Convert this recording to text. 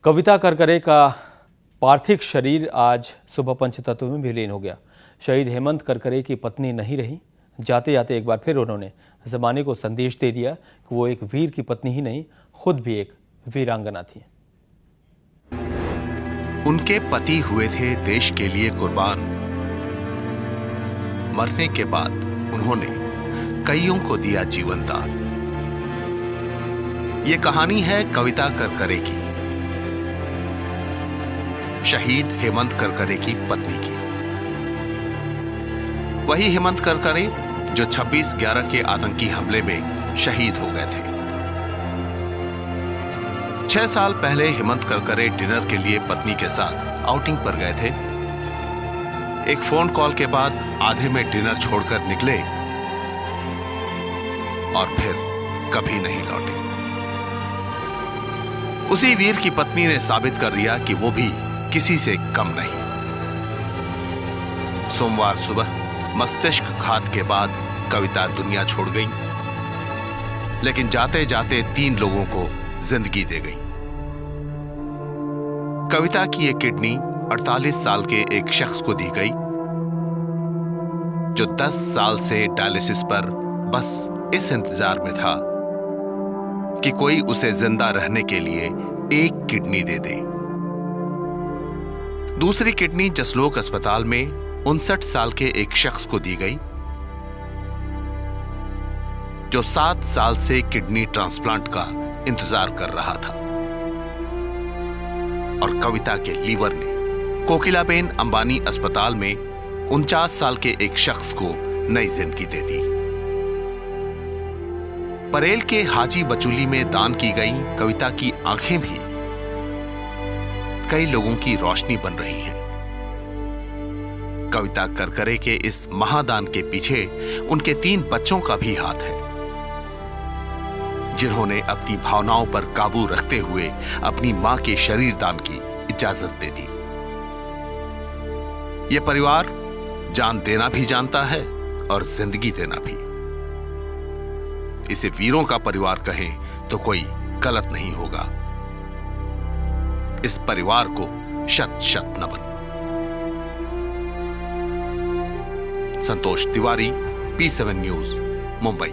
कविता करकरे का पार्थिव शरीर आज सुबह पंचतत्व में विलीन हो गया। शहीद हेमंत करकरे की पत्नी नहीं रही। जाते जाते एक बार फिर उन्होंने जमाने को संदेश दे दिया कि वो एक वीर की पत्नी ही नहीं, खुद भी एक वीरांगना थी। उनके पति हुए थे देश के लिए कुर्बान। मरने के बाद उन्होंने कईयों को दिया जीवन दान। ये कहानी है कविता करकरे की, शहीद हेमंत करकरे की पत्नी की। वही हेमंत करकरे जो 26/11 के आतंकी हमले में शहीद हो गए थे। 6 साल पहले हेमंत करकरे डिनर के लिए पत्नी के साथ आउटिंग पर गए थे। एक फोन कॉल के बाद आधे में डिनर छोड़कर निकले और फिर कभी नहीं लौटे। उसी वीर की पत्नी ने साबित कर दिया कि वो भी किसी से कम नहीं। सोमवार सुबह मस्तिष्क घात के बाद कविता दुनिया छोड़ गई, लेकिन जाते जाते 3 लोगों को जिंदगी दे गई। कविता की एक किडनी 48 साल के एक शख्स को दी गई, जो 10 साल से डायलिसिस पर बस इस इंतजार में था कि कोई उसे जिंदा रहने के लिए एक किडनी दे दे। दूसरी किडनी जसलोक अस्पताल में 59 साल के एक शख्स को दी गई, जो 7 साल से किडनी ट्रांसप्लांट का इंतजार कर रहा था। और कविता के लीवर ने कोकिलाबेन अंबानी अस्पताल में 49 साल के एक शख्स को नई जिंदगी दे दी। परेल के हाजी बचूली में दान की गई कविता की आंखें भी कई लोगों की रोशनी बन रही हैं। कविता करकरे के इस महादान के पीछे उनके 3 बच्चों का भी हाथ है, जिन्होंने अपनी भावनाओं पर काबू रखते हुए अपनी मां के शरीर दान की इजाजत दे दी। यह परिवार जान देना भी जानता है और जिंदगी देना भी। इसे वीरों का परिवार कहें तो कोई गलत नहीं होगा। इस परिवार को शत शत नमन। संतोष तिवारी, P7 न्यूज, मुंबई।